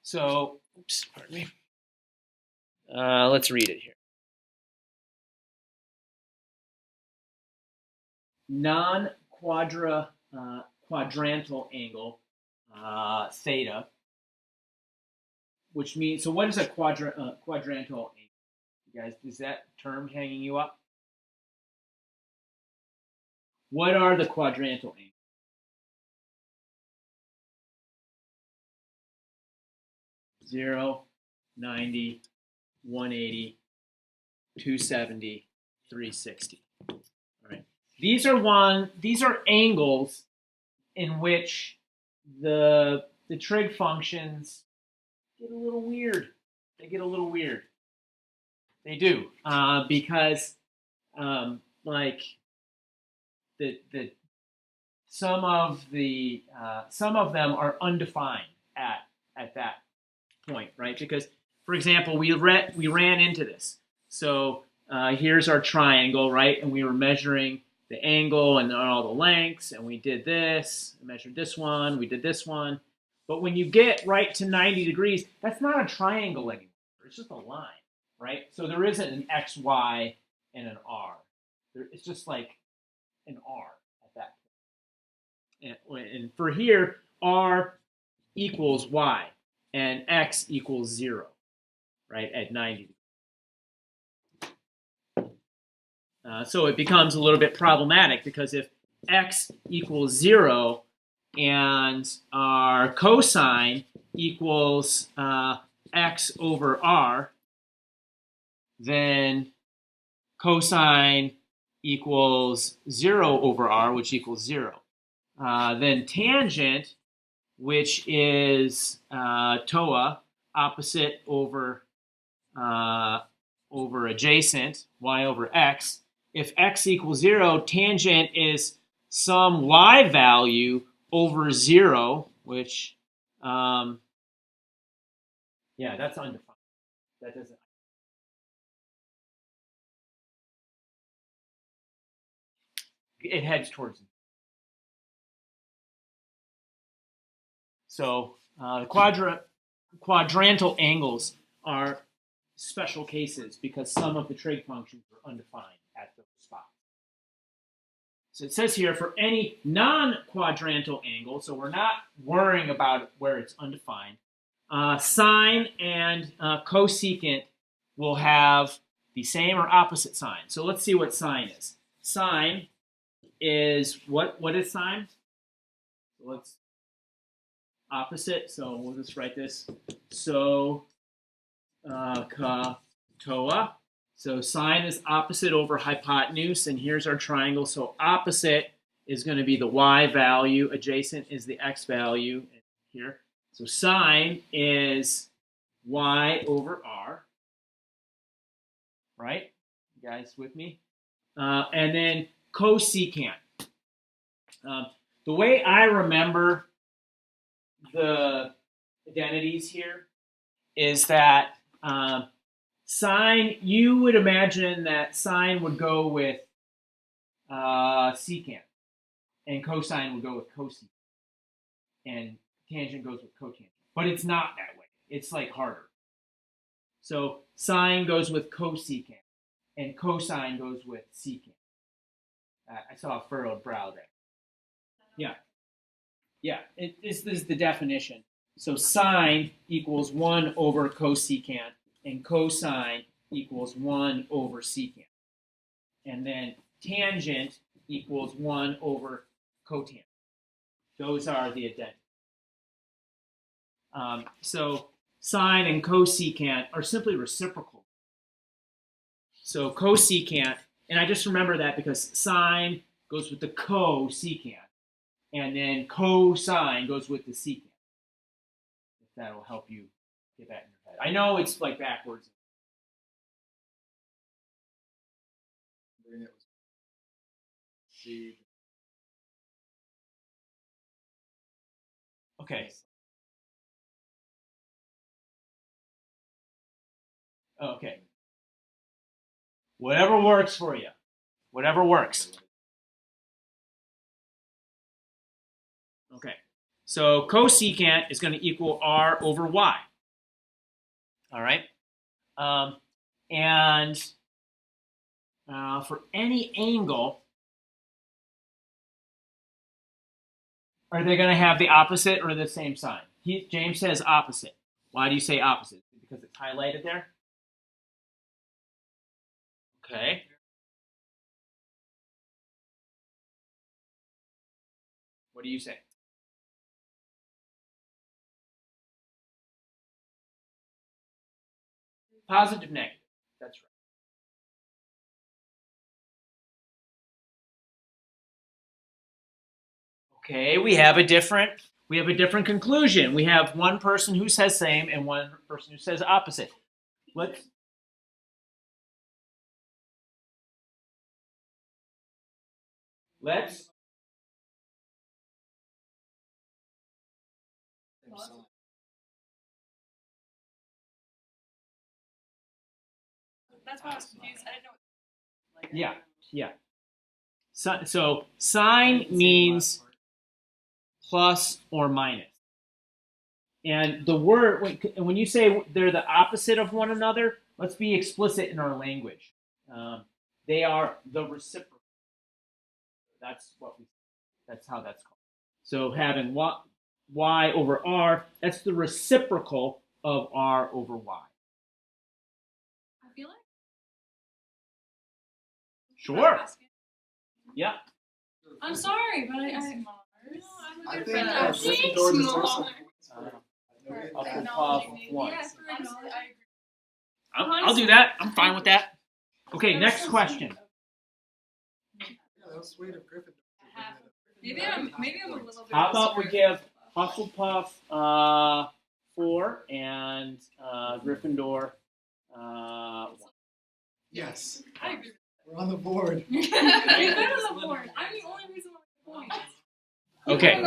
So, oops, pardon me. Let's read it here. Quadrantal angle, theta, which means, so what is a quadrantal angle? You guys, is that term hanging you up? What are the quadrantal angles? 0, 90, 180, 270, 360. All right. These are angles in which the trig functions get a little weird. They get a little weird. They do, because like the some of them are undefined at that point, right? Because, for example, we ran into this. So here's our triangle, right? And we were measuring the angle and all the lengths, and we did this, measured this one, we did this one. But when you get right to 90 degrees, that's not a triangle anymore. It's just a line, right? So there isn't an X, Y, and an R. It's just like an R at that point. And for here, R equals Y, and X equals 0, right, at 90 degrees. So it becomes a little bit problematic, because if X equals 0 and our cosine equals X over R, then cosine equals 0 over R, which equals 0. Then tangent, which is TOA, opposite over adjacent, y over x. If x equals 0, tangent is some y value over 0, which, yeah, that's undefined. That doesn't. It heads towards. So the quadrantal angles are special cases because some of the trig functions are undefined at those spots. So it says here, for any non-quadrantal angle, so we're not worrying about where it's undefined, sine and cosecant will have the same or opposite sign. So let's see what sine is. Sine is, what is sine? So let's, opposite, so we'll just write this. So, toa. So sine is opposite over hypotenuse, and here's our triangle. So opposite is going to be the y value, adjacent is the x value here. So sine is y over r, right? You guys with me? And then cosecant. The way I remember the identities here is that sine, you would imagine that sine would go with secant, and cosine would go with cosecant, and tangent goes with cotangent. But it's not that way. It's like harder. So sine goes with cosecant, and cosine goes with secant. I saw a furrowed brow there. Yeah. Yeah, this is the definition. So sine equals 1 over cosecant, and cosine equals 1 over secant. And then tangent equals 1 over cotangent. Those are the identities. So sine and cosecant are simply reciprocal. So cosecant, and I just remember that because sine goes with the cosecant, and then cosine goes with the secant. If that'll help you get that in your head. I know it's like backwards. Okay. Okay. Whatever works for you. Whatever works. Okay. So cosecant is going to equal r over y. All right. And for any angle, are they going to have the opposite or the same sign? James says opposite. Why do you say opposite? Because it's highlighted there? Okay. What do you say? Positive, negative. That's right. Okay, we have a different conclusion. We have one person who says same and one person who says opposite. Let's That's why I was confused. I didn't know. yeah. So sign means plus or minus. And the word, when you say they're the opposite of one another, let's be explicit in our language. They are the reciprocal. That's how that's called. So having y over r, that's the reciprocal of r over y. I feel like. Sure. Yeah. I'm sorry, but I I think Gryffindor deserves some points. I'll do that. I'm fine with that. Okay, next question. Yeah, that was sweet of Gryffindor. Maybe I'm a little bit. How about we give Hufflepuff 4 and Gryffindor 1? Yes. I agree. We're on the board. We've been on the board. I'm the only reason I'm on the point. Okay.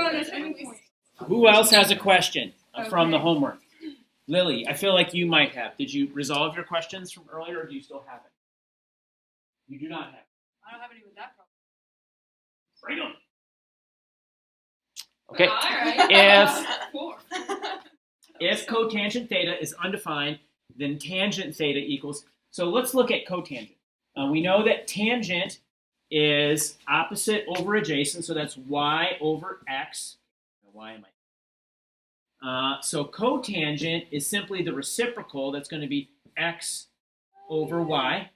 Who else has a question from the homework? Lily, I feel like you might have. Did you resolve your questions from earlier, or do you still have it? You do not have it. I don't have any with that problem. Bring them. Okay. All right. If cotangent theta is undefined, then tangent theta equals. So let's look at cotangent. We know that tangent is opposite over adjacent, so that's y over x. Why am I? So cotangent is simply the reciprocal. That's going to be x over y.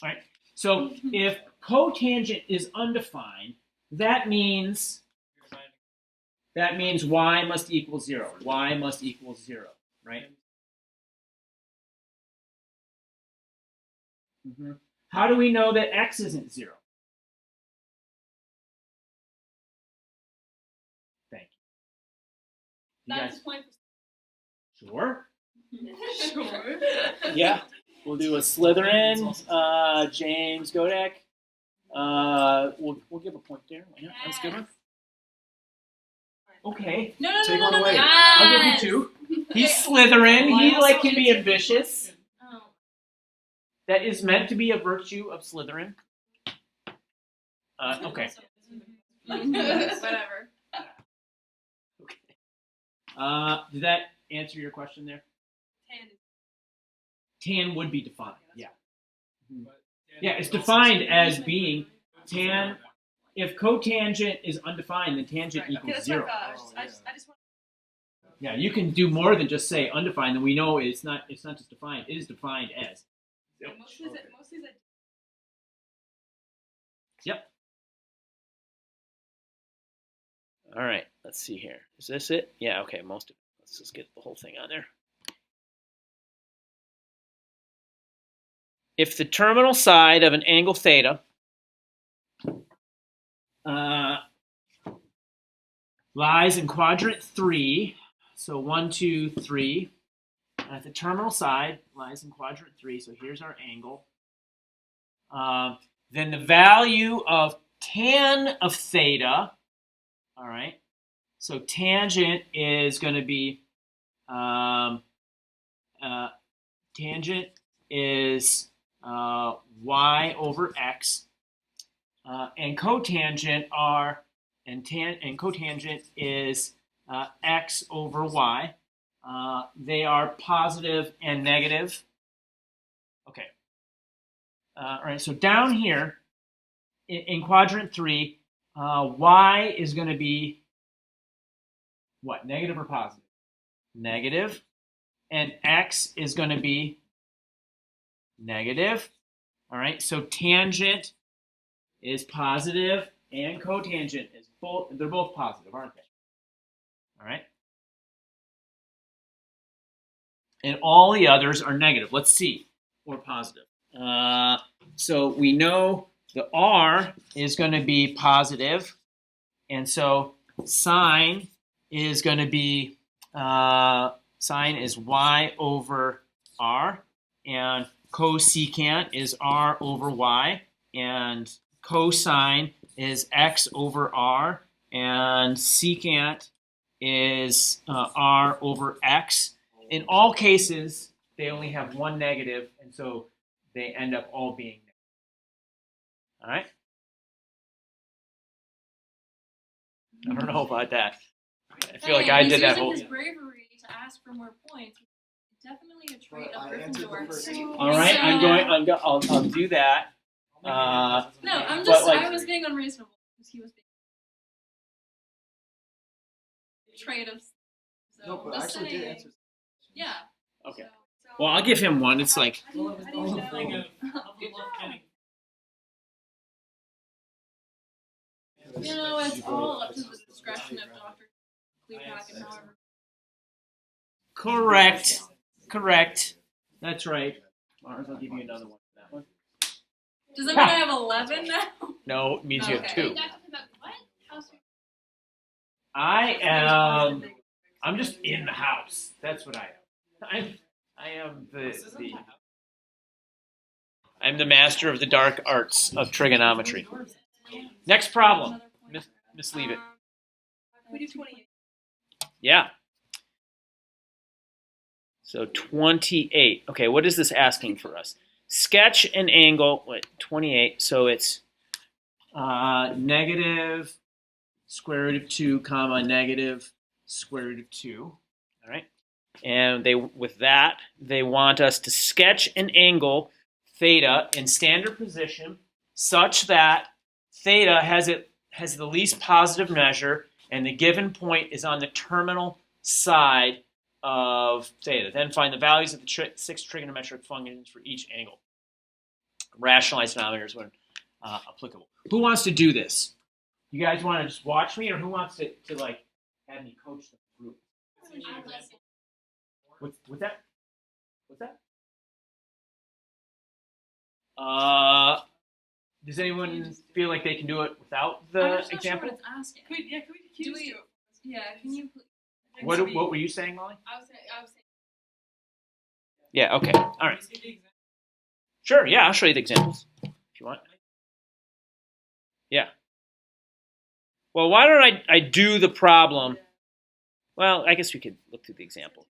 All right. So if cotangent is undefined, that means y must equal 0. Y must equal 0, right? How do we know that x isn't 0? Thank you. That's the point. Sure? Sure. Yeah. We'll do a Slytherin, James Godek. We'll give a point there. Why not? That's a good one. Okay. No. Take one away. I'll give you 2. He's Slytherin. He can be ambitious. Oh. That is meant to be a virtue of Slytherin. Okay. Whatever. Okay. Did that answer your question there? Tan would be defined. Yeah. Yeah, it's defined as being tan. If cotangent is undefined, then tangent equals 0. Yeah, you can do more than just say undefined. Then we know it's not just defined. It is defined as. Yep. All right. Let's see here. Is this it? Yeah. Okay. Most of it. Let's just get the whole thing on there. If the terminal side of an angle theta lies in quadrant 3, so 1, 2, 3, and if the terminal side lies in quadrant 3, so here's our angle, then the value of tan of theta, all right, so tangent is going to be, tangent is y over x, and cotangent cotangent is x over y. They are positive and negative. Okay. All right, so down here in quadrant 3, y is going to be what? Negative or positive? Negative. And x is going to be negative. All right, so tangent is positive and cotangent is both, they're both positive, aren't they? All right. And all the others are negative. Let's see, or positive. So we know the r is going to be positive, and so sine is going to be, sine is y over r, and cosecant is r over y, and cosine is x over r, and secant is r over x. In all cases, they only have one negative, and so they end up all being negative. All right? I don't know about that. I feel like I did that whole. He's using his bravery to ask for more points. Definitely a trait of I answered the first Gryffindor. one. All right, I'll do that. No, I'm But, just. like- I was being unreasonable because he was being trait of. So No, but I just actually did saying. answer. Yeah. Okay. So, Well, I'll give him one. It's like, how do you know? You know, it's all up to the discretion of Dr. Klepak and however. correct. That's right. Mars, I'll give you another one for that one. Does that mean I have 11 now? No, it means you have Okay. 2. I'm just in the house. That's what I am. I am I'm the master of the dark arts of trigonometry. Next problem. Misleave it. We do 28. Yeah. So 28. Okay, what is this asking for us? Sketch an angle. Wait, 28. So it's negative square root of 2 comma negative square root of 2. All right. And with that, they want us to sketch an angle theta in standard position such that theta has the least positive measure and the given point is on the terminal side of theta. Then find the values of the 6 trigonometric functions for each angle. Rationalize denominators when applicable. Who wants to do this? You guys want to just watch me, or who wants to like have me coach the group? What's that? What's that? Does anyone feel like they can do it without the I'm just not example? sure what it's asking. Can we Do we? Yeah. Can you? What were you saying, Molly? I was saying. Yeah. Okay. All right. Sure. Yeah, I'll show you the examples if you want. Yeah. Well, why don't I do the problem? Well, I guess we could look through the example.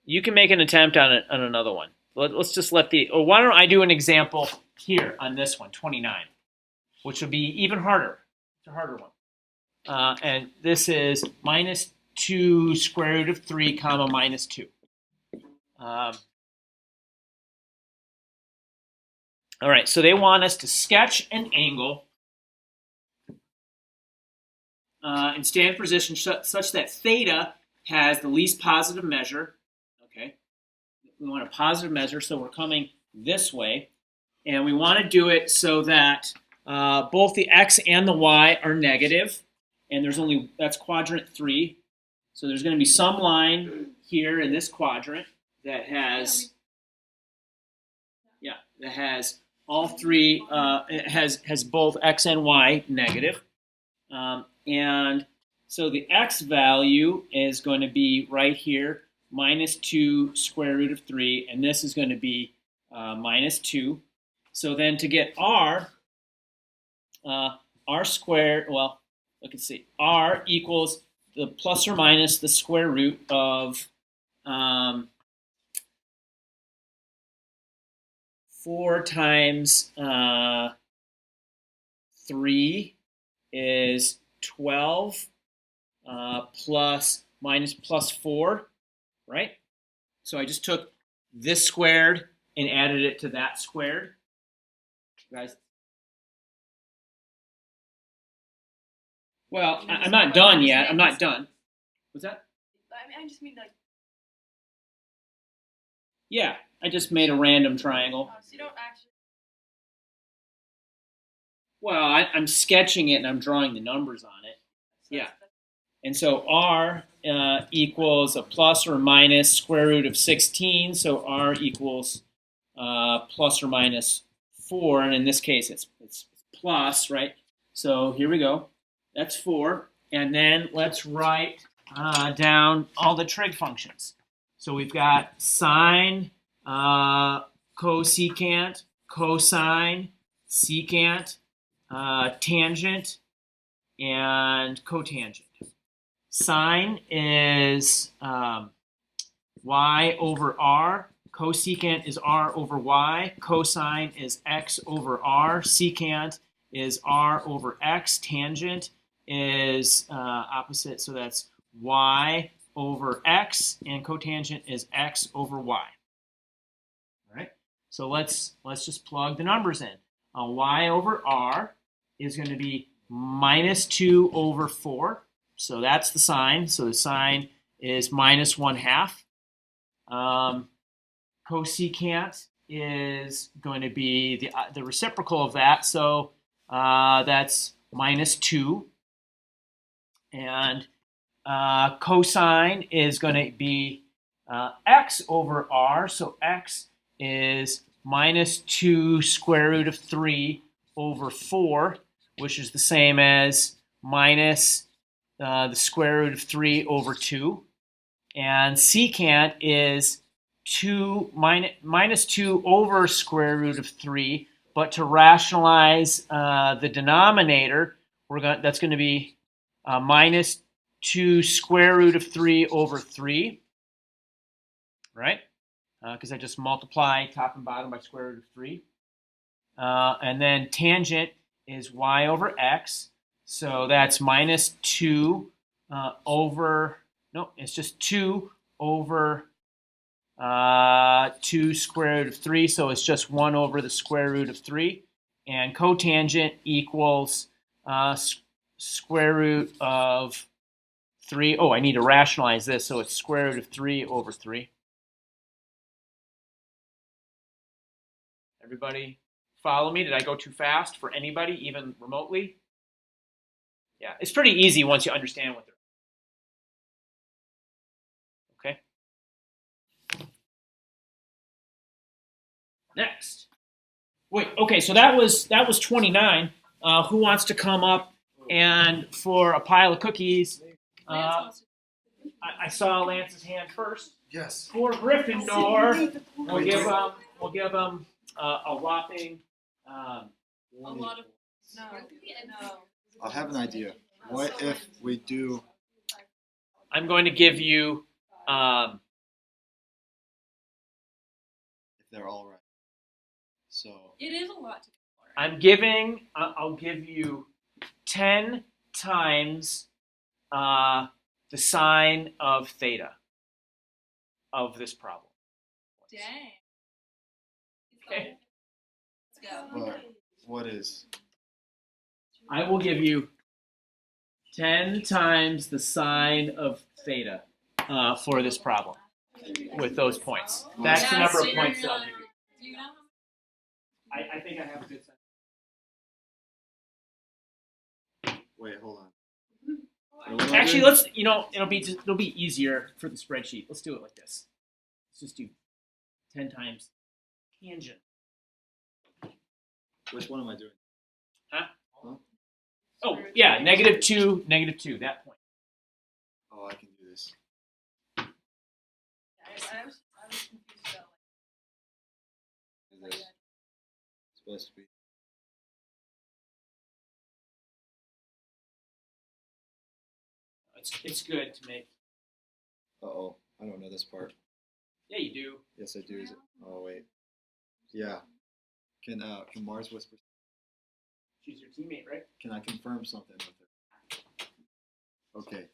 You can make an attempt on another one. Let's just or why don't I do an example here on this one, 29, which would be even harder. It's a harder one. And this is minus 2 square root of 3 comma minus 2. All right, so they want us to sketch an angle in standard position such that theta has the least positive measure. Okay, we want a positive measure, so we're coming this way, and we want to do it so that both the x and the y are negative, and that's quadrant 3. So there's going to be some line here in this quadrant that has all three, it has both x and y negative. And so the x value is going to be right here, minus 2 square root of 3, and this is going to be minus 2. So then to get r squared, well, let's see, r equals the plus or minus the square root of 4 times 3 is 12 plus 4, right? So I just took this squared and added it to that squared. Guys? Well, I'm not done yet. I'm not done. What's that? I just mean like. Yeah, I just made a random triangle. So you don't actually. Well, I'm sketching it and I'm drawing the numbers on it. Yeah. And so r equals a plus or minus square root of 16. So r equals plus or minus 4. And in this case, it's plus, right? So here we go. That's 4. And then let's write down all the trig functions. So we've got sine, cosecant, cosine, secant, tangent, and cotangent. Sine is y over r. Cosecant is r over y. Cosine is x over r. Secant is r over x. Tangent is opposite, so that's y over x, and cotangent is x over y. All right. So let's just plug the numbers in. Y over r is going to be minus 2 over 4. So that's the sine. So the sine is minus 1/2. Cosecant is going to be the reciprocal of that. So that's minus 2. And cosine is going to be x over r. So x is minus 2 square root of 3 over 4, which is the same as minus the square root of 3 over 2. And secant is minus 2 over square root of 3. But to rationalize the denominator, that's going to be minus 2 square root of 3 over 3, right? Because I just multiply top and bottom by square root of 3. And then tangent is y over x. So that's minus 2 over, no, it's just 2 over 2 square root of 3. So it's just 1 over the square root of 3. And cotangent equals square root of 3. Oh, I need to rationalize this. So it's square root of 3 over 3. Everybody follow me? Did I go too fast for anybody, even remotely? Yeah, it's pretty easy once you understand what they're. Okay. Next. Wait. Okay. So that was 29. Who wants to come up and for a pile of cookies? I saw Lance's hand first. Yes. For Gryffindor, we'll give them a whopping. A lot of. No. I have an idea. What if we do? I'm going to give you. If they're all right. So. It is a lot to. I'll give you 10 times the sine of theta of this problem. Dang. Okay. Let's go. But what is? I will give you 10 times the sine of theta for this problem with those points. That's the number of points that I'll give you. Do you know? I think I have a good sense. Wait, hold on. Actually, let's, it'll be easier for the spreadsheet. Let's do it like this. Let's just do 10 times tangent. Which one am I doing? Huh? Oh, yeah, -2, -2, that point. Oh, I can do this. I was confused about Is this supposed to be? It's good to make. Uh-oh, I don't know this part. Yeah, you do. Yes, I do. Is it? Oh, wait. Yeah. Can Mars whisper? She's your teammate, right? Can I confirm something with her? Okay.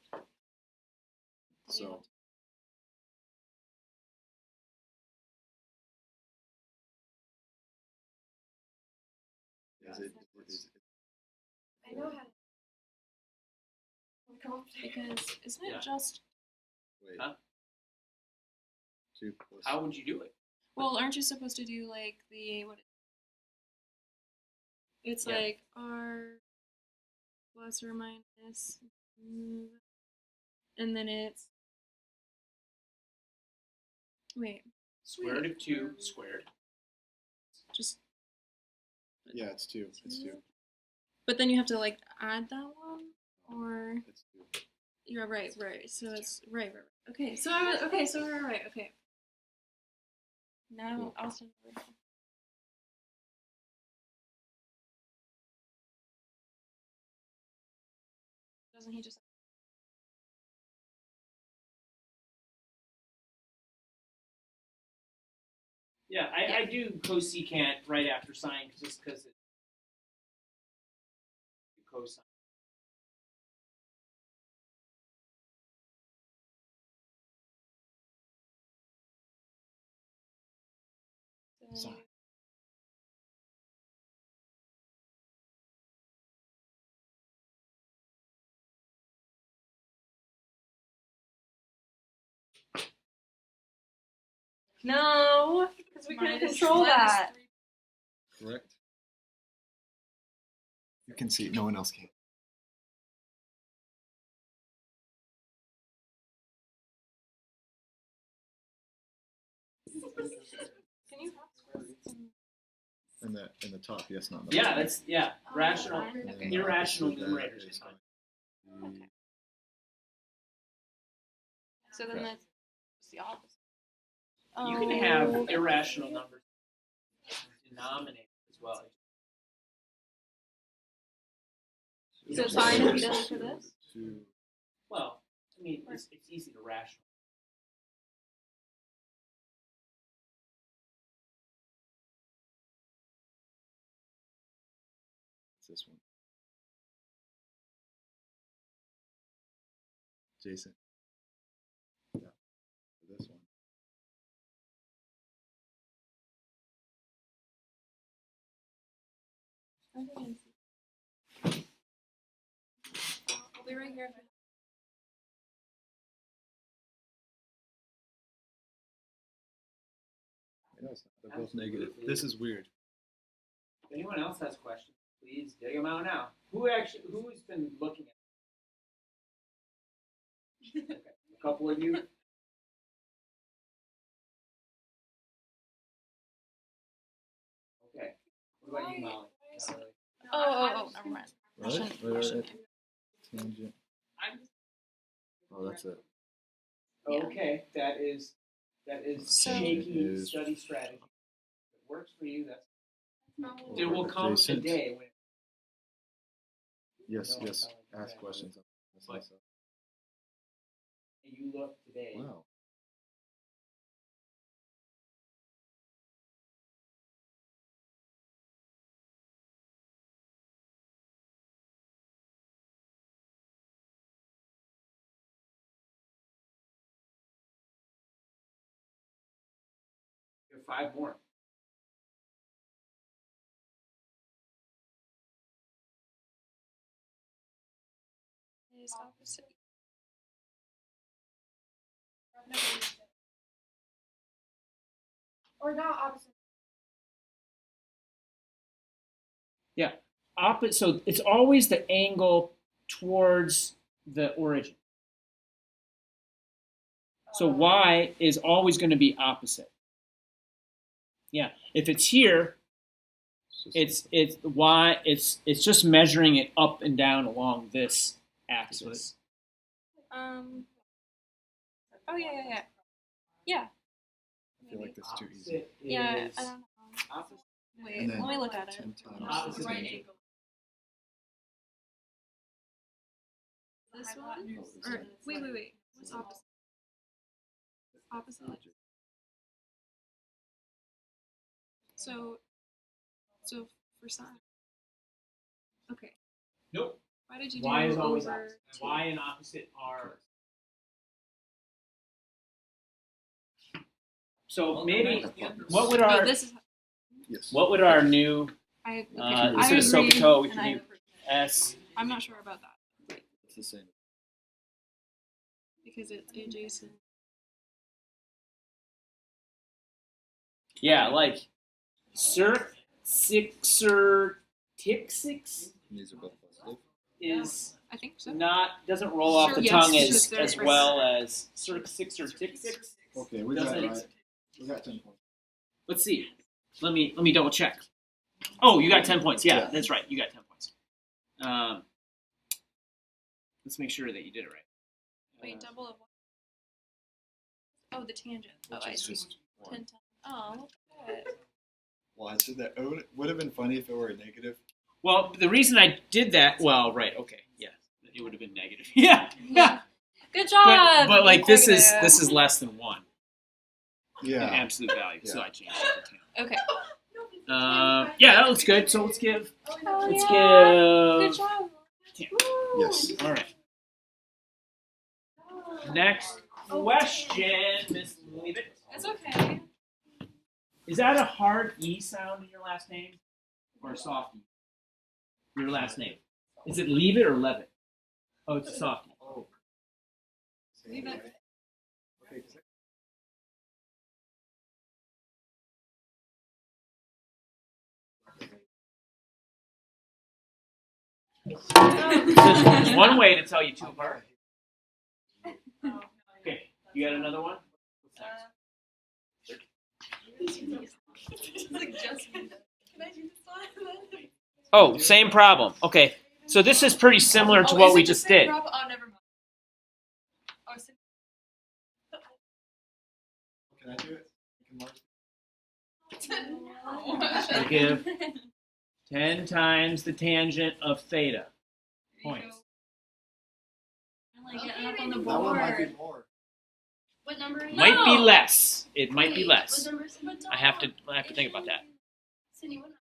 So is it I know how to come up Because isn't it Yeah. just wait. Huh? 2 plus How would you do it? well? Aren't you supposed to do like the what? It's Yeah. like R plus or minus, and then it's wait, Square root of 2 squared. just yeah, it's 2. It's 2. but then you have to like add that one or It's 2. you're right. So it's right. Okay, so we're right. Okay. Now Austin. Doesn't he just? Yeah, I do cosecant right after sine just because it's cosine. Sorry. No, because we couldn't Minus- control minus that. 3. Correct. You can see it. No one else can. Can you have square roots? In the top, yes, not in the Yeah, bottom. that's rational. And then Irrational opposite that numerators is is fine. going to be- So then that's the opposite. You can have irrational numbers denominator as well. So it's fine if he does it for this? 2. Well, I mean, it's easy to rational. It's this one. Jason. Yeah. For this one. I'll be right here. I know it's not. They're both negative. This is weird. If anyone else has questions, please dig them out now. Who's been looking at it? Okay. A couple of you. Okay. What about you, Molly? Not really. Oh, never mind. Right? Shouldn't- Right, shouldn't. Tangent. Oh, that's it. Okay, that is So- shaky Is- study strategy. If it works for you, that's No. there will come a Adjacent. day when Yes, No, yes. I like Ask that. questions. That's But- myself. you look today. Wow. You have 5 more. Is opposite. Or not opposite. So it's always the angle towards the origin. So y is always going to be opposite. Yeah, if it's here, it's y. It's just measuring it up and down along this axis. Oh yeah. Yeah. I feel like this is too easy. Opposite Yeah. is I don't know. opposite. Wait, And then let me look at it. 10 times Opposite the tangent. This one? Or wait. What's opposite? Opposite. So for sine. Okay. Nope. Why did you do Y is always over opposite. 2? Y and opposite are. So maybe what would No, our this is. Yes. what would our new I, okay. instead I of agree, SOHCAHTOA we and could do S. I'm not sure about that It's the same. because it's adjacent. Yeah, like Sixer Tick Six These are both positive. is I think so. doesn't roll off the Yes, tongue because as they're as right. well as Sixer Tick Six. Okay, we got Doesn't it it? right. We got 10 points. Let's see. Let me double check. Oh, you got 10 points. Yeah, Yeah. that's right. You got 10 points. Let's make sure that you did it right. Wait, double of what? Oh, the tangent. Oh, Which I is see. just 1. 10 times. Oh, okay. Well, I said that it would have been funny if it were a negative. Well, the reason I did that, well, right, okay, yeah, it would have been negative. Yeah, yeah. Good job. But like this is Negative. less than 1 in Yeah. absolute value, so Yeah. I changed it to 10. Okay. Yeah, that looks good. So let's give. Oh, Let's yeah. give. Good job. 10. Yes. All right. Next question, Miss Leave It. It's okay. Is that a hard E sound in your last name, or a soft E? Your last name. Is it Leave It or Levitt? Oh, it's a soft E. Oh. Leave it. Okay. There's one way to tell you two apart. Okay, you got another one? Oh, same problem. Okay, so this is pretty similar to what we just did. Oh, never mind. Can I do it? Can Mark- So give 10 times the tangent of theta. Points. That one might be more. What number are you? Might be less. It might be What less. number is it? I have to think about that. Cindy, what number?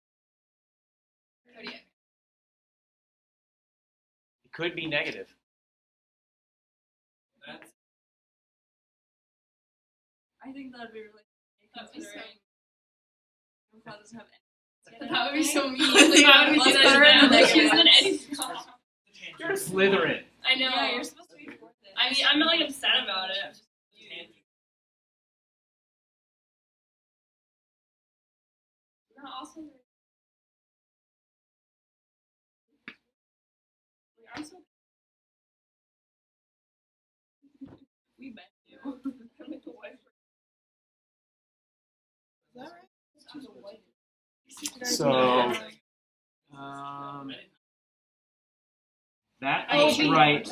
It could be negative. I think that'd be really considering Grandpa doesn't have any. That would be so mean. That would be Like, better I than like, negative. she's an anything. You're a Slytherin. I know. Yeah, you're supposed to be fourth. I mean, I'm not like upset about it. I'm just not also. I'm so. We bet you. I'm like the wife. Is that right? I'm the wife. So, that Oh, looks okay. right,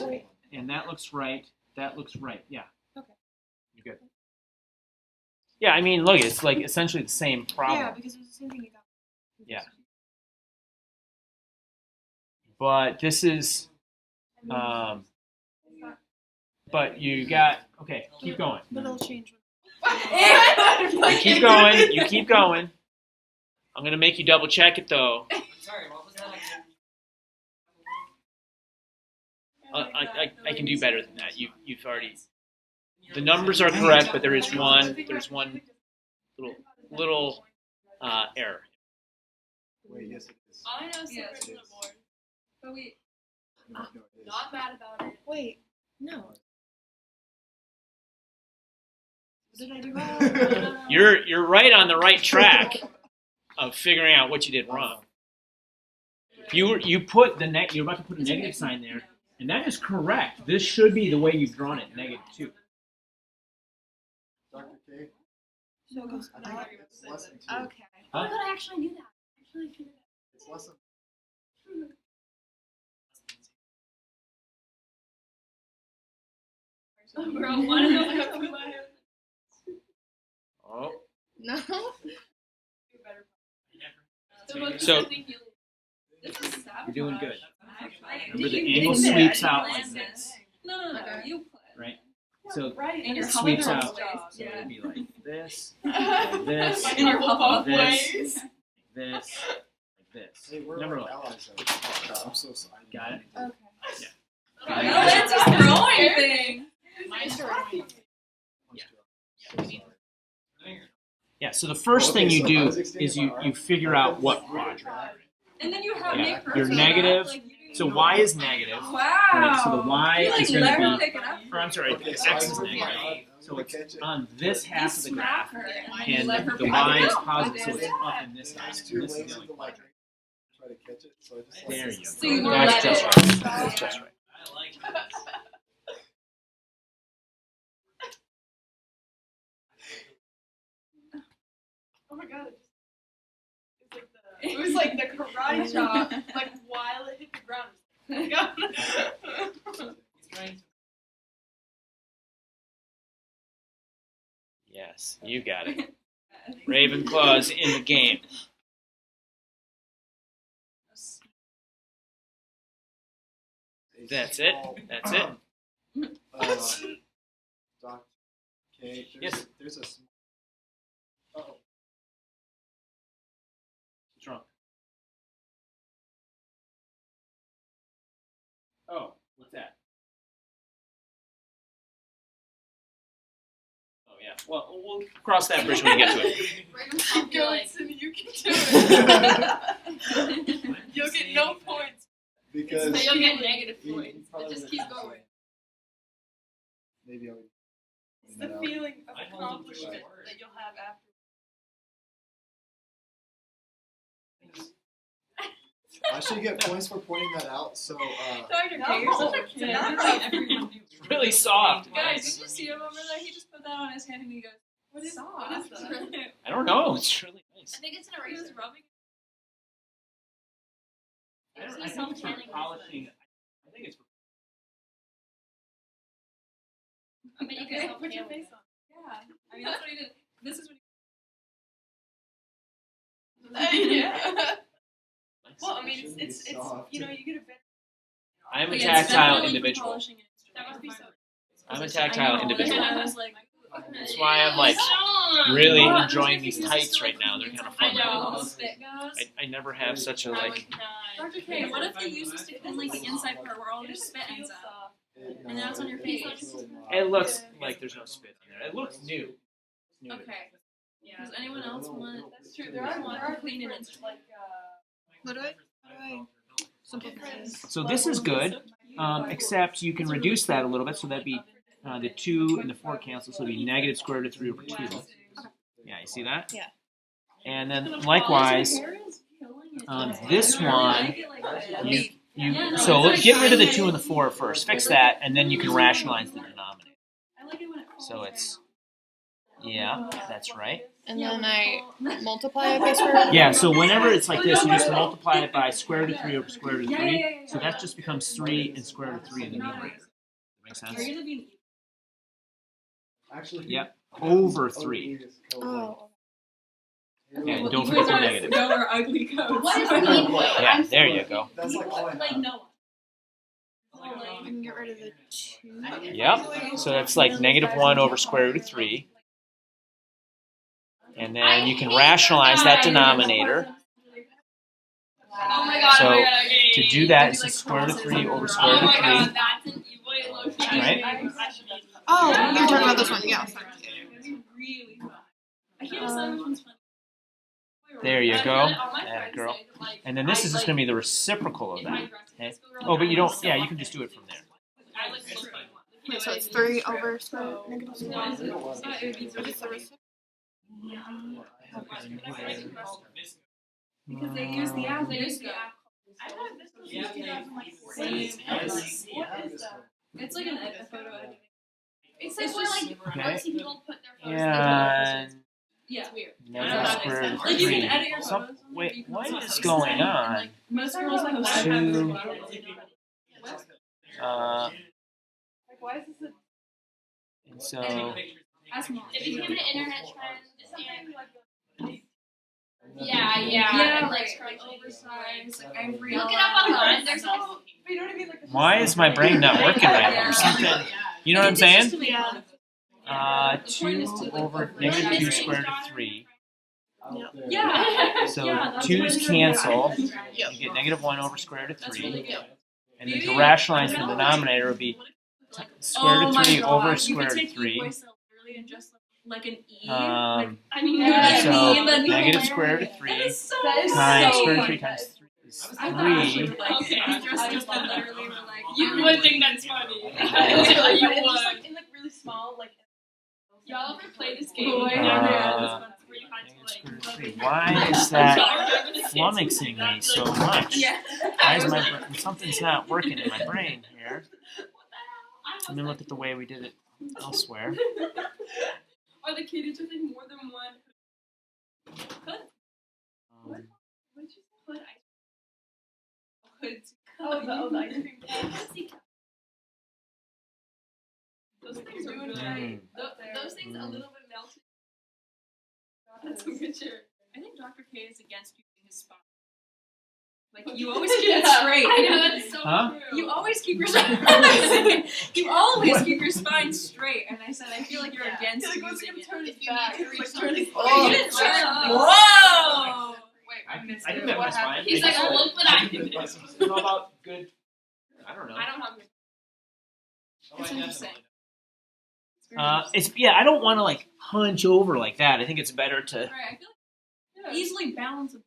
and that looks right. That looks right. Yeah. Okay. You're good. Yeah, I mean, look, it's like essentially the same problem. Yeah, because it was the same thing you got. Yeah. But this is, but you got, okay, keep going. But it'll change. You keep going, you keep going. I'm going to make you double check it though. Sorry, what was that? I can do better than that. You've already, the numbers are correct, but there's one little error. Wait, yes, it is. All I know is Yeah, the person on the board. But wait, No, it is. Not mad about it. wait, no. What did I do wrong? You're right on the right track of figuring out what you did wrong. You put the you're about to put a negative sign there, and that is correct. This should be the way you've drawn it, -2. Dr. K, So it goes I think it's less than 2. Okay. Oh my god, I actually knew that. I actually figured that. It's less than Bro, why did I put my hair? Oh, No. So- This is sabotage. you're doing good. Actually. Remember the You angle did it. sweeps I out planned like it. this, No, Okay. you play. right? So Right, And your it sweeps Hufflepuff out. ways. So it'd be like this, Yeah. this, In your Hufflepuff this, ways. this, like this. Hey, we're Number all 11. allies. I'm so sorry. Got it? Okay. Yeah. No, it's just throwing things. Yeah, so the first thing you do is you figure out what quadrant. And then you have Yeah, make you're proof. negative. Like, So y is negative. wow. Right, so the y You, is like, going let her to pick it up. be, or I'm sorry, Okay, x so is I'm negative. So gonna it's catch it. on this You half of the graph, smack her and you and let her the pick y it is up. positive, so it's up in this There's side. two This is lanes the of only the light. quadrant. Try to catch it. So I just There you So you go. let That's just it. right. That's just right. Oh my god. It was like the karate chop, like while it hit the ground. Oh my god. Yes, you got it. Ravenclaw's in the game. That's it. That's it. Doc, okay, Yes. there's a small. Oh. What's wrong? Oh, what's that? Oh yeah. Well, we'll cross that bridge when we get to it. Keep going, Cindy, you can do it. You'll get no points. Because But you'll get negative you points. But probably just would keep have to going. say, maybe I would. It's the feeling of accomplishment that you'll have after. I should get points for pointing that out. So Dr. No, K, you're such a it's kid. not Like everyone do. It's really soft. Guys, did you see him over there? He just put that on his hand and he goes, what is Soft. that? I don't know. It's really nice. I think it's an He was eraser. rubbing. I think it's for polishing. I think it's for. I bet you Okay, can put your face on. Yeah. I mean, that's what he did. This is what he Yeah. Well, I mean, Shouldn't it's be soft. you know, you get a better. I'm a But yeah, it's tactile definitely for individual. polishing an instrument. That must be so. I'm a I tactile know, individual. That's why I was like, That's why I'm like really enjoying these tights right now. They're kind of I fun. know. how the spit goes. I never have such a like. Dr. K, what if you use this to clean like the inside part where all your spit ends up? And now it's on your face. It looks like there's no spit on there. It looks new. It's new to me. Okay. Does anyone else want? That's true. There are to clean an different, instrument? How do I simplify this? So this is good, except you can reduce that a little bit. So that'd be the 2 and the 4 cancel. So it'd be negative square root of 3 over 2. Yeah, you see that? Yeah. And then likewise, this one, so get rid of the 2 and the 4 first. Fix that, and then you can rationalize the denominator. So it's, yeah, that's right. And then I multiply it by square root. Yeah, so whenever it's like this, you just multiply it by square root of 3 over square root of 3. So that just becomes 3 and square root of 3 in the numerator. Make sense? Actually, Yep. Over 3. Oh. Yeah, and don't forget the negative. Know our ugly codes. What is the mean point? Yeah, there you go. That's like all I have. no I can get rid of the 2. Yep. So that's like negative 1 over square root of 3. And then you can rationalize that denominator. Oh my god, So, oh my god, okay. To do that, it's the square root of 3 over square Oh root of my 3. god, that's an evil low-key. Right? Oh, you're talking about this one, yeah. Really fun. I can't decide which one's fun. There you go. That girl. And then this is just going to be the reciprocal of that. Okay? Oh, but you don't, yeah, you can just do it from there. Wait, so it's 3 over square root negative square root. Because they use the app. They use the app. It's like a photo editing. It's like where like Okay. artsy people put their photos. And Yeah, it's weird. negative square root of Like you can 3. edit your Some, photos. wait, what is going on? Most girls post 2. Why is this And so, Ask mom. It became an internet trend. Yeah, Yeah, like oversized, like every. Look it up online. There's no. why is my brain not working right now? Something, you know what I'm saying? Yeah. 2 over negative 2 square root of 3. Yeah. So Yeah, that's 2's what it is. cancel. Yep. You get -1 over square root of That's 3. really good. And then to rationalize the denominator would be square root of 3 over You square could root of take 3. equation literally and just like an e. Um, I mean, Yeah. So and then negative square root of 3 That is so times funny. square root of 3 times 3 is I thought you 3. were like, Okay. I just literally were like, You would think that's funny. Yeah. Literally, you But it's just would. like in like really small, like. Y'all ever play this game? Boy, Uh, where you had to Negative like. square root of 3. Why is that Y'all remember this game? flummoxing me so much? yeah. Why is something's not working in my brain here? Let me look at the way we did it elsewhere. Are the kids just like more than one? Um, What'd you say? Hood ice Oh, the ice cream. Those things are good. Mm. Those things a little bit melted. That's That's a good shirt. I think Dr. K is against keeping his spine. Like, you always keep it Yeah. straight. I know that's so Huh? true. You always keep your spine. You always keep your spine straight. And I said, I feel like you're Yeah. against Like, what's using gonna it. turn If his you back? need to It's reach like turning. Oh. You didn't turn up. Whoa! Whoa! Wait, I missed I it. didn't have my What spine. happened? He's like, oh, look what I did. It's all about good. I don't know. I don't have good. It's interesting. It's I don't want to like hunch over like that. I think it's better to. Right, I feel like easily balance it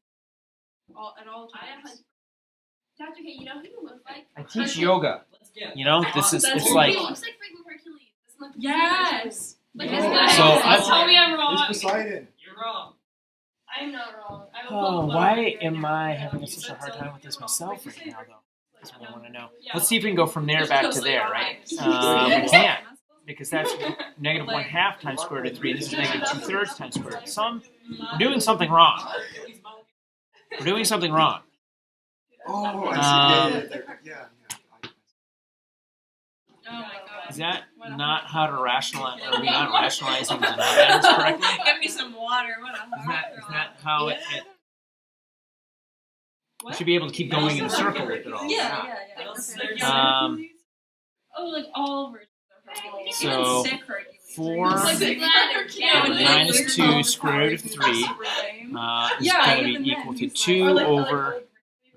at all I times. have. Dr. K, you know who you look like? I teach yoga. You know, this is That's it's cool. like He looks like freaking Hercules. Doesn't look Yes. like No. his legs. So I'm- Tell me I'm It's wrong. Poseidon. You're wrong. I'm not wrong. I will oh, pull the why photo right am now. I Yeah, having you such a said hard so. time with this You're myself wrong. right now, though? That's what I want to know. Yeah. Let's see if we can go from there back to there, right? We can't, because that's negative 1/2 times square root of 3. This is negative 2/3 times square root. We're doing something wrong. We're doing something wrong. Oh, I see. Yeah. Oh my god. Is that not how to rationalize? Are we not rationalizing the denominators correctly? Get me some water. What a Is that how it you should be able to keep going in a circle with it all. Yeah. Oh, like all over. So, Even sick Hercules. 4 Like the ladder. Yeah, when minus they- 2 square root of 3 is Yeah, going to even be then, equal to he's 2 like- over,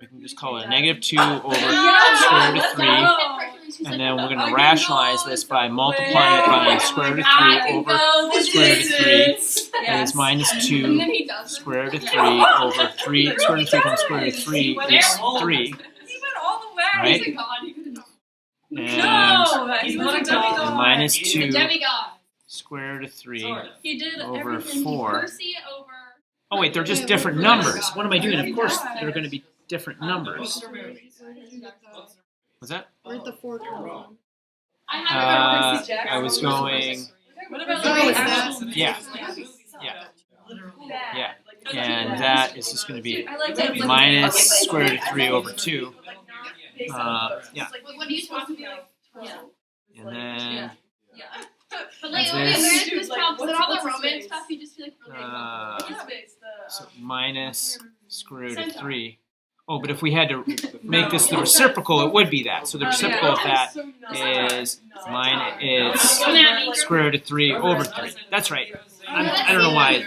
we can just call it a negative 2 over square root of 3. And then we're going to rationalize this by multiplying it by square root of 3 over square root of 3. And it's minus And 2 then he does it. square root of 3 over 3. Square root of 3 times square root of 3 is 3. He went all the way. Right? He's a god. He could have And No, he was a demigod. minus He's a 2 demigod. square root of 3. He did over everything. 4. Percy over. Oh wait, they're just different numbers. What am I doing? Of course, they're going to be different numbers. What's that? Where'd the fork come from? I have a I was going. What about Oh, like is that- actual Yeah. movies? Yeah. Yeah. And that is just going to be I like that. minus square root of 3 over 2. Yeah. What are you supposed to be like? Yeah. And then Yeah. But like, Is okay, this- there's this problem. What's- But all the what's his romance face? stuff, you just feel like really uncomfortable. so minus square root of 3. Oh, but if we had to make this the reciprocal, it would be that. So the reciprocal of that is square root of 3 over 3. That's right. I don't know why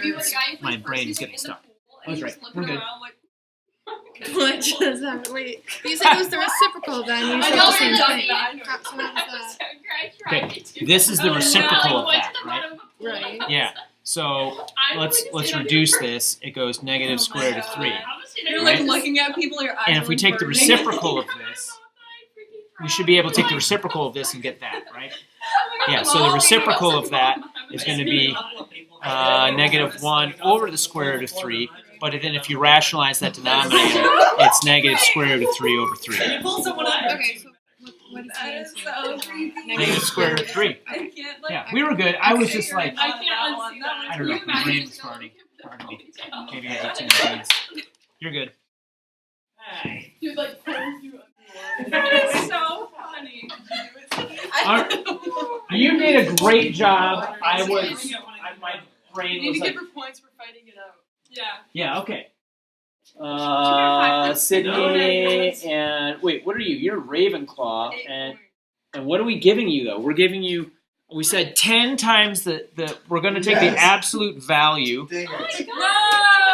my brain is getting stuck. I was right. We're good. What just happened? Wait, you said it was the reciprocal then. You I said know the same you're thing. dummy. So what was that? Okay, this is the reciprocal of that, right? Right. Yeah. So let's reduce this. It goes negative square root of 3. You're like Right? looking at people. Your eyes. And are if we take the burning. reciprocal of this, we should be able to take the reciprocal of this and get that, right? Yeah, so the reciprocal of that is going to be negative 1 over the square root of 3. But then if you rationalize that denominator, it's negative square root of 3 over 3. Okay, so what is That the is answer? so creepy. Negative square root of 3. I can't. Like, Yeah, we were good. I was just like, I can't unsee that. I don't know. My brain was farting. Pardon me. Maybe I ate too many beans. You're good. Dude, like, pulls you that is so funny. You did a great job. My brain was like, her points for fighting it out. Yeah. yeah, okay. Sydney and wait, what are you? You're Ravenclaw, and what are we giving you though? We're giving you. We said 10 times the. We're going to take the absolute value. Dang it. No.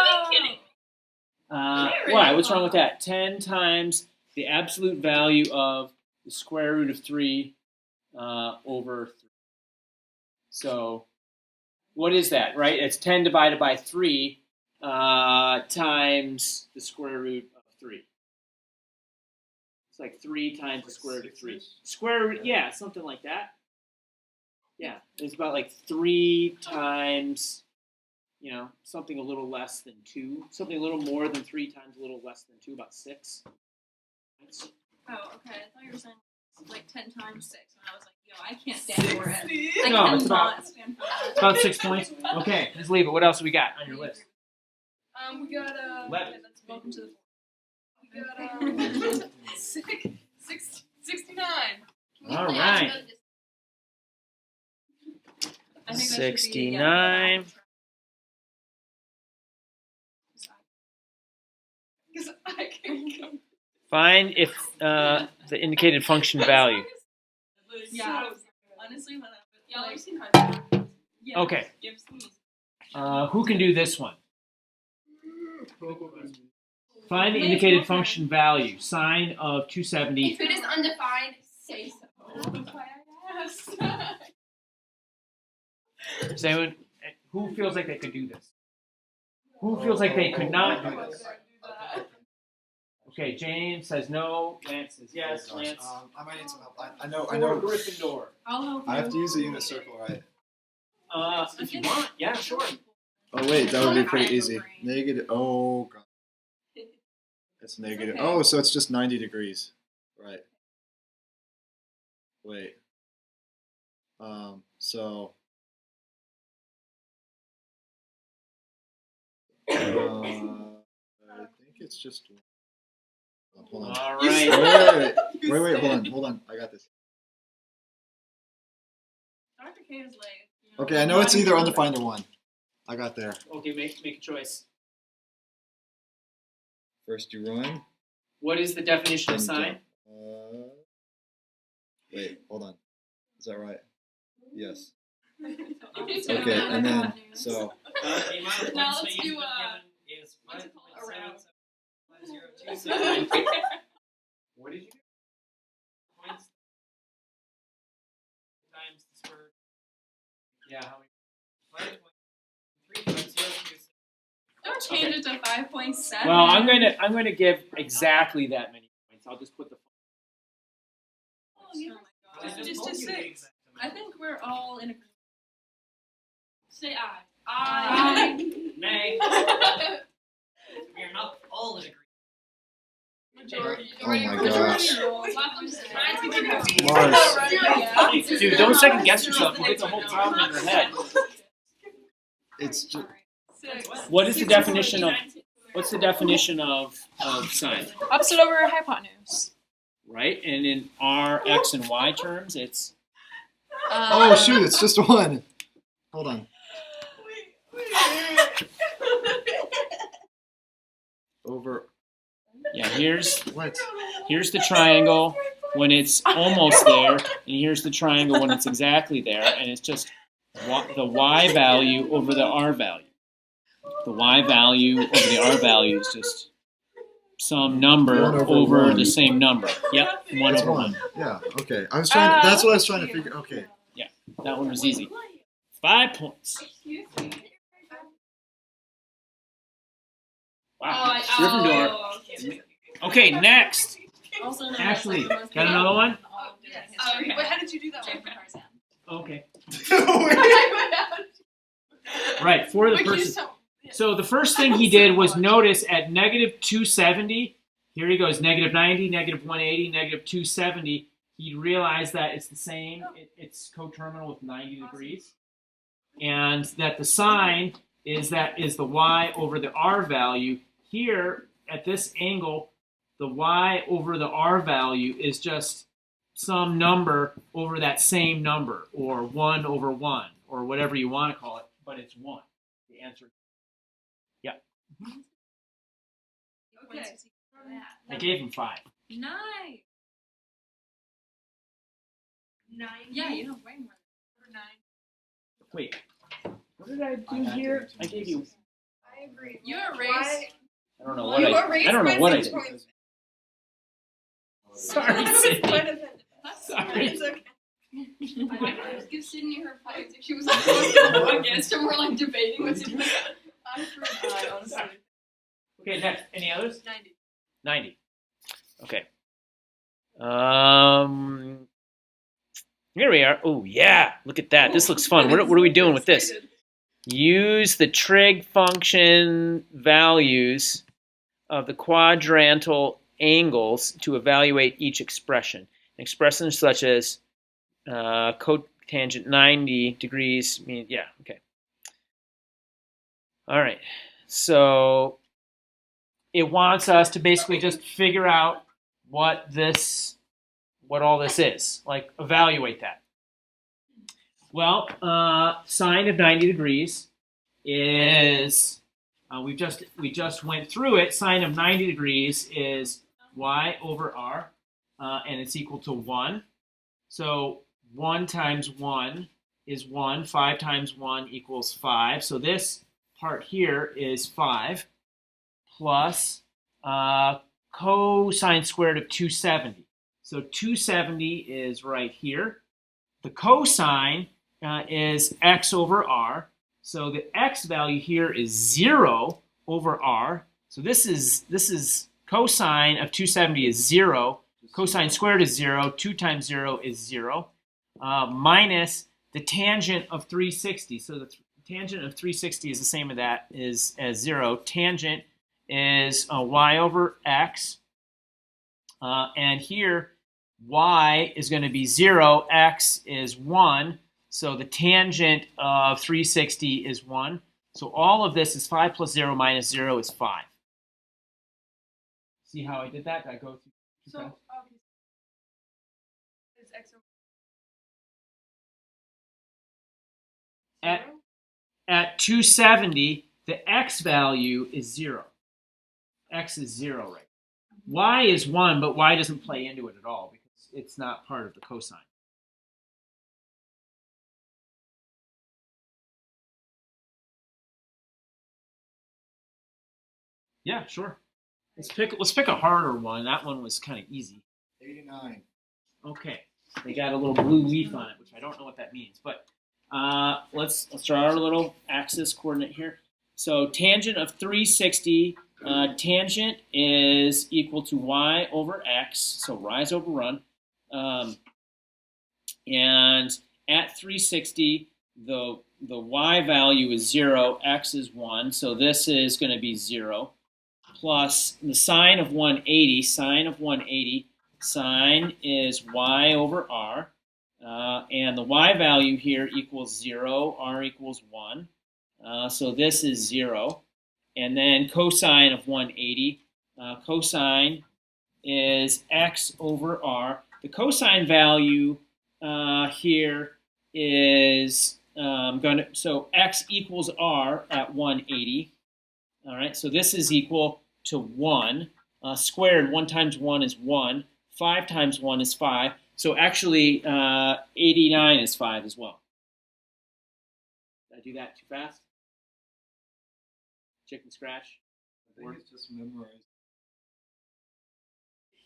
Why? What's wrong with that? 10 times the absolute value of the square root of 3 over 3. So what is that, right? It's 10 divided by 3 times the square root of 3. It's like 3 times the square root of 3. Square root, yeah, something like that. Yeah, it's about like 3 times, you know, something a little less than 2. Something a little more than 3 times a little less than 2, about 6. Oh, okay. I thought you were saying like 10 times 6, and I was like, yo, I can't stand for it. I No, it's cannot stand for that. It's about 6 points. Okay, let's leave it. What else we got on your list? We got Eleven. Welcome to the we got 69. All right. I think that should be, 69. Because I can go. Find if the indicated function value. Yeah. Honestly, when I've seen Hypotenuse. Yeah. Okay. You've seen these. Who can do this one? Find the indicated function value. Sine of 270. If it is undefined, say so. Does anyone, who feels like they could do this? Who feels like they could not do this? Okay, James says no. Lance says yes. Lance. I might need some help. I know. Gryffindor. I'll help you. I have to use a unit circle, right? If you want, yeah, sure. Oh wait, that would be pretty easy. Negative. Oh god. It's negative. okay. Oh, so it's just 90 degrees, right? Wait. So. I think it's just. Hold on. All Wait, right. hold on. I got this. Dr. K is like, you know, Okay, I know it's either undefined or 1. I got there. Okay, make a choice. First you run. What is the definition of then sine? jump. Wait, hold on. Is that right? Yes. Okay, and then so. Now let's do what's it called? Around. What did you do? Points times the square root. Yeah, how many? 3.026. Don't change it to 5.7. Well, I'm going to give exactly that many points. I'll just put the. Oh my God. Just to 6. I think we're all in agreement. Say I. Nay. We are not all in agreement. Majority. Oh my gosh. Mars. Dude, don't second guess yourself. You get the whole problem in your head. It's just. 6. What is the definition of? What's the definition of sine? Opposite over hypotenuse. Right, and in our x and y terms, it's Oh shoot! It's just 1. Hold on. Over. yeah. Here's What? the triangle when it's almost there, and here's the triangle when it's exactly there, and it's just the y value over the r value. The y value over the r value is just some number 1 over over 1. the same number. Yep, 1 It's over 1. 1. Yeah. Okay. I was trying. That's what I was trying to figure. Okay. That one was easy. 5 points. Wow. Gryffindor. Okay, next. Also known as, Ashley, like, the most got another one? all of different Wait, history. how did you do that Jay one? from Tarzan. Okay. Wait, Right, for the can you person. tell- So the first thing he did was notice at negative 270, here he goes, negative 90, negative 180, negative 270. He realized that it's the same, it's coterminal with 90 degrees. And that the sine is the y over the r value. Here, at this angle, the y over the r value is just some number over that same number, or 1 over 1, or whatever you want to call it, but it's 1. The answer. Okay. I gave him 5. Nice. 9. Yeah, you know way more. 9. Wait, what did I do here? I gave you. I agree. You erased. I don't know Well, what you I erased don't know my what I 6 did. points. Sorry, I was Sydney. quite offended. Sorry. It's okay. I could just give Sydney her points if she was like going against him. We're like debating what to do. I forgot, honestly. Okay, next. Any others? 90. 90. Okay. Here we are. Oh, yeah. Look at that. This looks fun. What are we doing with this? Use the trig function values of the quadrantal angles to evaluate each expression. Expressions such as cotangent 90 degrees. Yeah, okay. All right. So it wants us to basically just figure out what all this is. Like, evaluate that. Well, sine of 90 degrees is, we just went through it. Sine of 90 degrees is y over r, and it's equal to 1. So 1 times 1 is 1. 5 times 1 equals 5. So this part here is 5 plus cosine squared of 270. So 270 is right here. The cosine is x over r. So the x value here is 0 over r. So this is cosine of 270 is 0. Cosine squared is 0. 2 times 0 is 0. Minus the tangent of 360. So the tangent of 360 is the same as 0. Tangent is y over x. And here, y is going to be 0, x is 1. So the tangent of 360 is 1. So all of this is 5 plus 0 minus 0 is 5. See how I did that? Did I go through? So, okay. Is x over At 270, the x value is 0. X is 0 right now. Y is 1, but y doesn't play into it at all because it's not part of the cosine. Yeah, sure. Let's pick a harder one. That one was kind of easy. 89. Okay. They got a little blue leaf on it, which I don't know what that means. But let's draw our little axis coordinate here. So tangent of 360, tangent is equal to y over x, so rise over run. And at 360, the y value is 0, x is 1, so this is going to be 0, plus the sine of 180, sine is y over r, and the y value here equals 0, r equals 1, so this is 0. And then cosine of 180, cosine is x over r. The cosine value here is so x equals r at 180. All right, so this is equal to 1. Squared, 1 times 1 is 1. 5 times 1 is 5. So actually, 89 is 5 as well. Did I do that too fast? Chicken scratch? I think it's just memorized.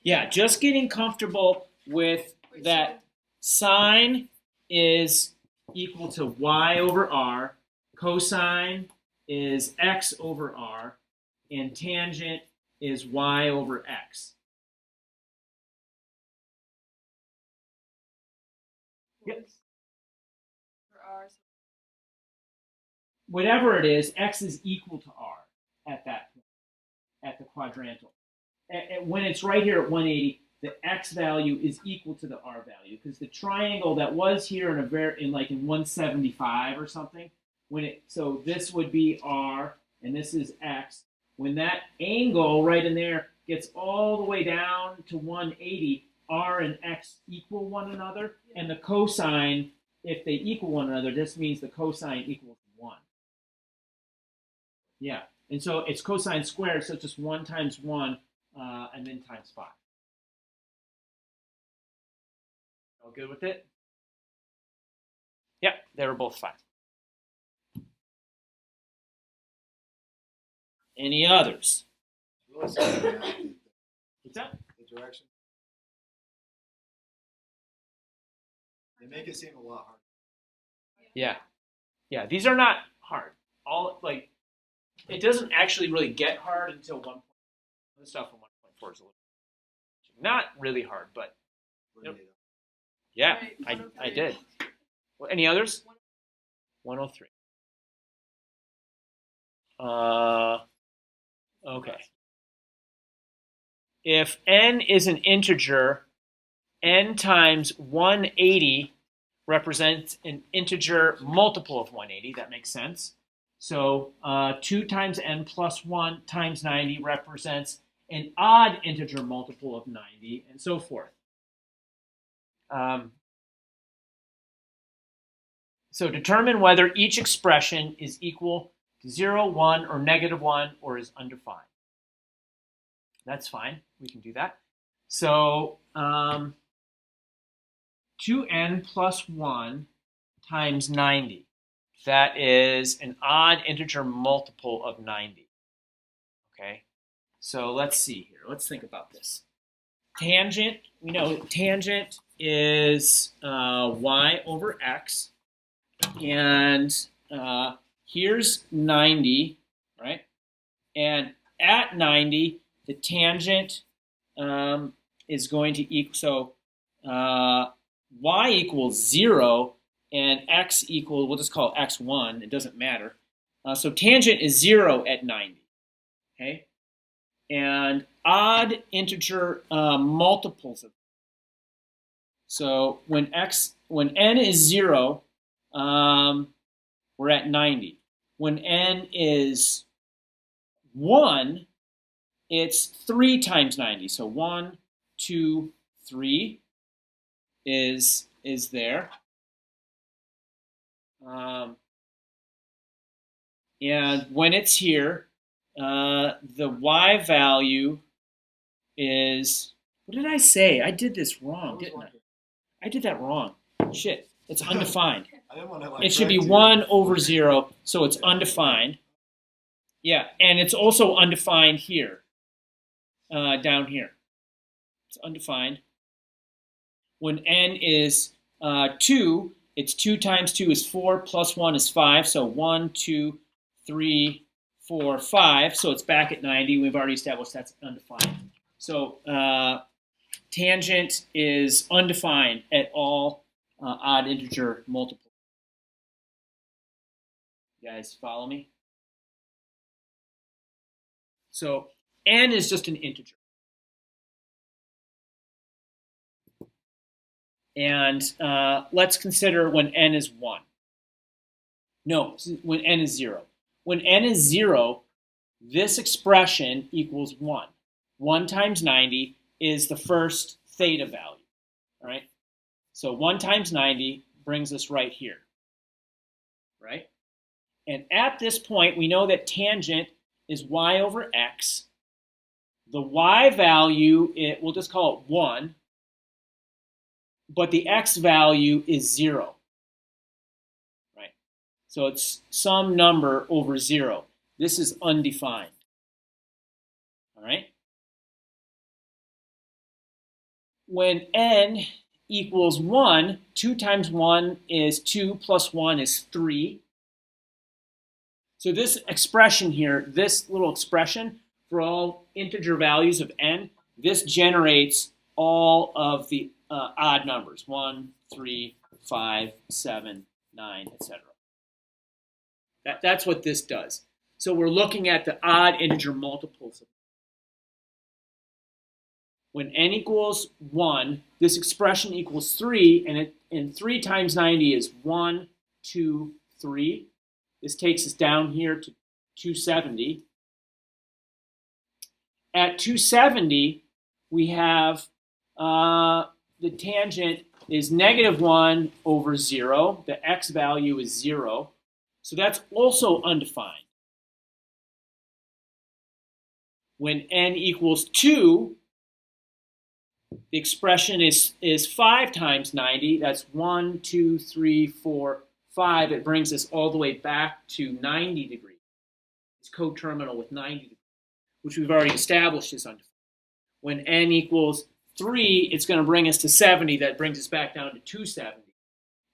Yeah, just getting comfortable with that sine is equal to y over r, cosine is x over r, and tangent is y over x. Yep. for r? Whatever it is, x is equal to r at that point, at the quadrantal. When it's right here at 180, the x value is equal to the r value because the triangle that was here in 175 or something, so this would be r and this is x. When that angle right in there gets all the way down to 180, r and x equal one another, and the cosine, if they equal one another, this means the cosine equals 1. Yeah, and so it's cosine squared, so it's just 1 times 1 and then times 5. All good with it? Yep, they were both 5. Any others? Really sorry, man. What's that? The direction. They make it seem a lot harder. Yeah. Yeah, these are not hard. All like it doesn't actually really get hard until 1. The stuff from 1.4 is a little not really hard, but Yep. yeah, Right, I did. Well, any others? 103. Okay. If n is an integer, n times 180 represents an integer multiple of 180. That makes sense. So 2 times n plus 1 times 90 represents an odd integer multiple of 90, and so forth. So determine whether each expression is equal to 0, 1, or -1, or is undefined. That's fine. We can do that. So 2n plus 1 times 90. That is an odd integer multiple of 90. Okay? So let's see here. Let's think about this. Tangent, we know tangent is y over x. And here's 90, right? And at 90, the tangent is going to equal, so y equals 0 and x equals, we'll just call it x1, it doesn't matter. So tangent is 0 at 90, okay? And odd integer multiples of, so when n is 0, we're at 90. When n is 1, it's 3 times 90. So 1, 2, 3 is there. And when it's here, the y value is, what did I say? I did this wrong, didn't I? I did that wrong. Shit, it's undefined. I didn't want to, like, It should be correct you. 1 over 0, so it's undefined. Yeah, and it's also undefined here, down here. It's undefined. When n is 2, it's 2 times 2 is 4, plus 1 is 5, so 1, 2, 3, 4, 5. So it's back at 90. We've already established that's undefined. So tangent is undefined at all odd integer multiples. You guys follow me? So n is just an integer. And let's consider when n is 1. No, when n is 0. When n is 0, this expression equals 1. 1 times 90 is the first theta value. All right? So 1 times 90 brings us right here. Right? And at this point, we know that tangent is y over x. The y value, we'll just call it 1. But the x value is 0. Right? So it's some number over 0. This is undefined. All right? When n equals 1, 2 times 1 is 2, plus 1 is 3. So this expression here, this little expression for all integer values of n, this generates all of the odd numbers, 1, 3, 5, 7, 9, etc. That's what this does. So we're looking at the odd integer multiples. When n equals 1, this expression equals 3, and 3 times 90 is 1, 2, 3. This takes us down here to 270. At 270, we have the tangent is -1 over 0. The x value is 0. So that's also undefined. When n equals 2, the expression is 5 times 90. That's 1, 2, 3, 4, 5. It brings us all the way back to 90 degrees. It's coterminal with 90 degrees. which we've already established is undefined. When n equals 3, it's going to bring us to 70. That brings us back down to 270.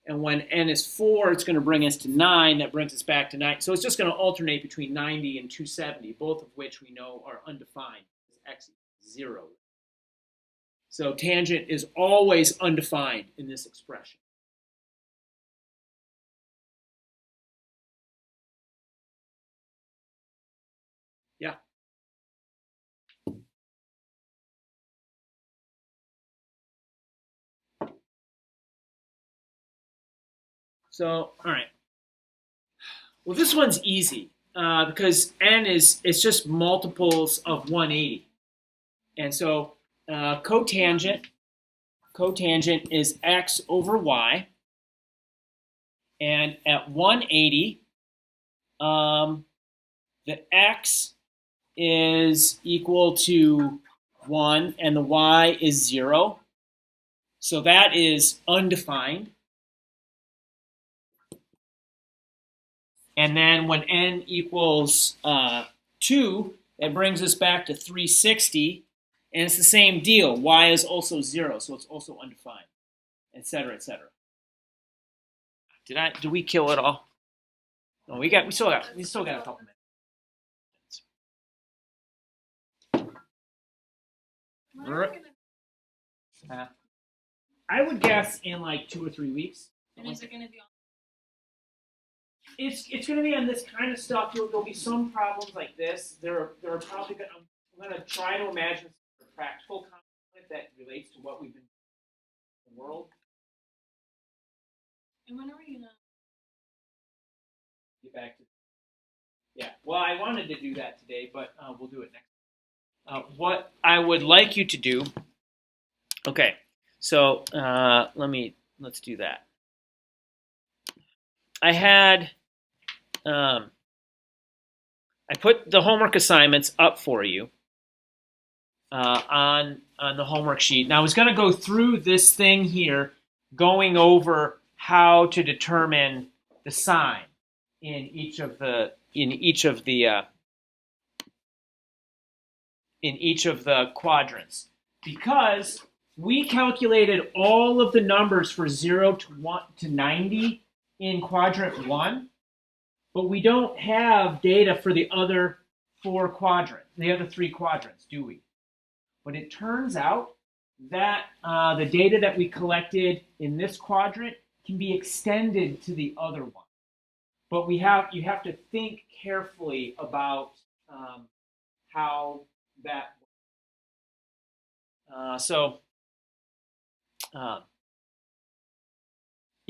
And when n is 4, it's going to bring us to 9. That brings us back to 9. So it's just going to alternate between 90 and 270, both of which we know are undefined. X is 0. So tangent is always undefined in this expression. Yeah. So, all right. Well, this one's easy because n is just multiples of 180. And so cotangent is x over y. And at 180, the x is equal to 1 and the y is 0. So that is undefined. And then when n equals 2, that brings us back to 360. And it's the same deal. Y is also 0, so it's also undefined, et cetera, et cetera. Did we kill it all? No, we still got a couple minutes. I would guess in like 2 or 3 weeks. And is it going to be on? It's going to be on this kind of stuff. There'll be some problems like this. There are probably going. I'm going to try to imagine a practical concept that relates to what we've been doing in the world. And when are we going to get back to? Yeah. Well, I wanted to do that today, but we'll do it next. What I would like you to do. Okay. So let's do that. I had. I put the homework assignments up for you on the homework sheet. Now I was going to go through this thing here, going over how to determine the sign in each of the quadrants, because we calculated all of the numbers for 0 to 90 in quadrant 1. But we don't have data for the other 3 quadrants, do we? But it turns out that the data that we collected in this quadrant can be extended to the other one. But you have to think carefully about how that works.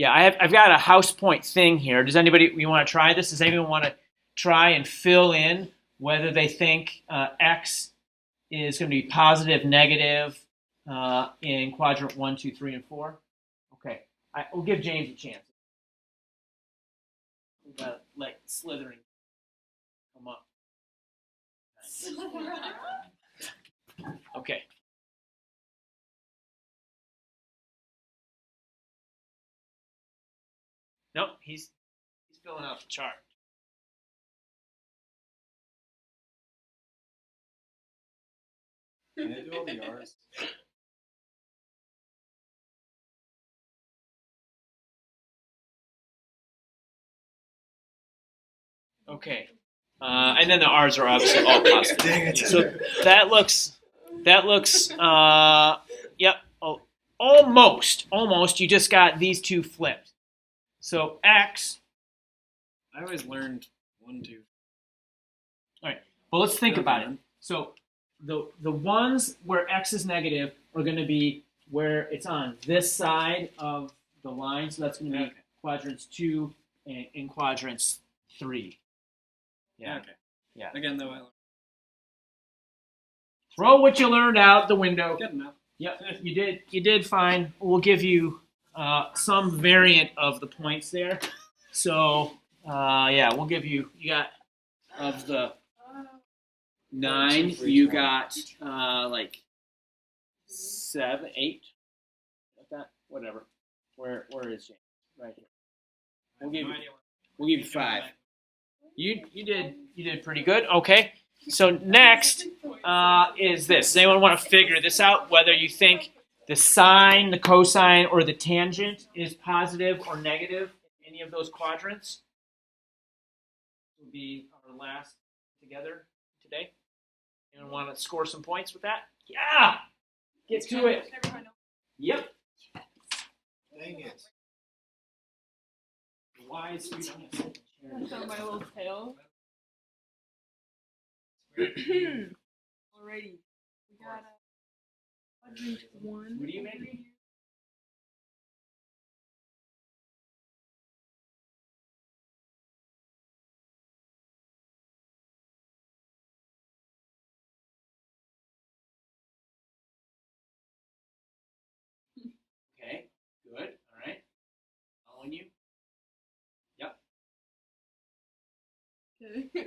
Yeah, I've got a house point thing here. Does you want to try this? Does anyone want to try and fill in whether they think x is going to be positive, negative in quadrant 1, 2, 3, and 4? Okay, we'll give James a chance. We've got like slithering come up. Okay. Nope, he's filling out the chart. Can I do all the R's? Okay, and then the R's are obviously all positive. Dang it. So that looks. Yep. Oh, almost. You just got these two flipped. So x. I always learned 1, 2. All right. Well, let's think about it. So the ones where x is negative are going to be where it's on this side of the line. So that's going to be quadrants 2 and quadrants 3. Yeah. Okay. Yeah. Again, though, I learned. Throw what you learned out the window. Good enough. Yep, you did fine. We'll give you some variant of the points there. So yeah, we'll give you got of the 9, you got like 7, 8. Like that, whatever. Where is James? Right here. We'll give you 5. You did pretty good. Okay. So next is this. Does anyone want to figure this out? Whether you think the sine, the cosine, or the tangent is positive or negative in any of those quadrants? This will be our last together today. Anyone want to score some points with that? Yeah! Get to it. Yep. Dang it. Wise student. That's on my little tail. Alrighty. We got quadrant 1. What are you making? Okay, good. All right. Following you. Yep. Okay.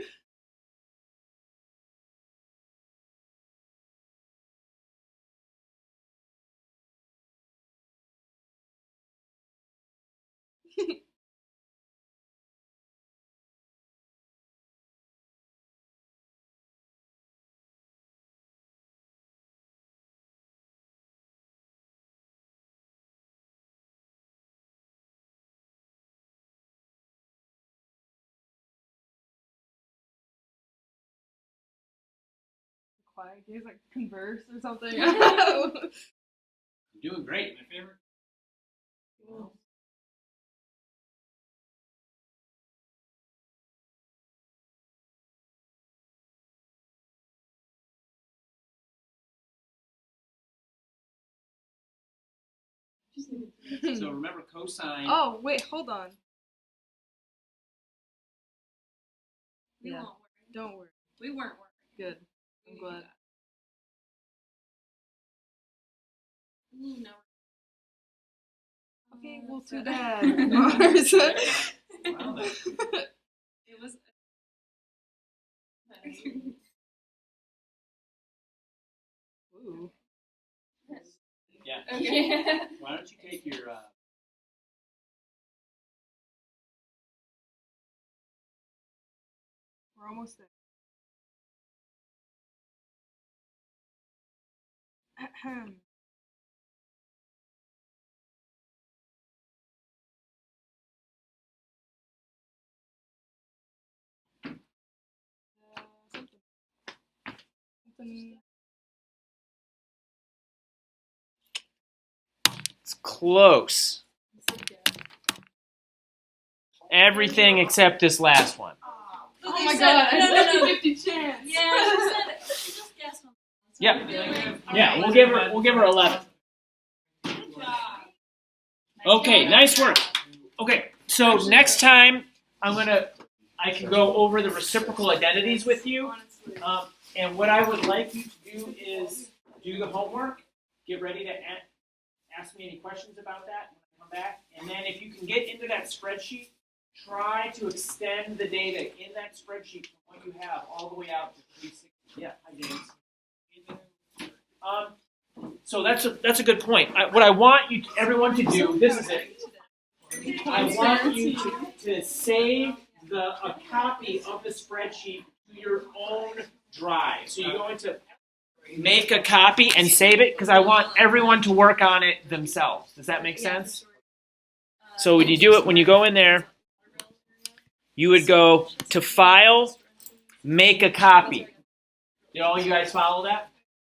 Quiet gaze, like converse or something. You're doing great. My favorite. So remember cosine. Oh, wait, hold on. We Yeah. won't worry. Don't worry. We weren't worried. Good. We I'm knew glad. that. No. Okay, well, so- too bad, Mars. Wow, that's It was. Ooh. yeah. Okay. Why don't you take your We're almost there. Ahem. Something. It's close. Everything except this last one. Oh my god, I No. said 50 chance. Yeah, she said it. She just guessed one. Yeah. Yeah, we'll give her 11. Good job. Okay, nice work. Okay, so next time I can go over the reciprocal identities with you. And what I would like you to do is do the homework. Get ready to ask me any questions about that when I come back. And then if you can get into that spreadsheet, try to extend the data in that spreadsheet from what you have all the way out to 360. Yeah, hi James. So that's a good point. What I want everyone to do, this is it. I want you to save a copy of the spreadsheet to your own drive. So you go into make a copy and save it because I want everyone to work on it themselves. Does that make sense? So when you go in there, you would go to File, Make a Copy. Did all you guys follow that?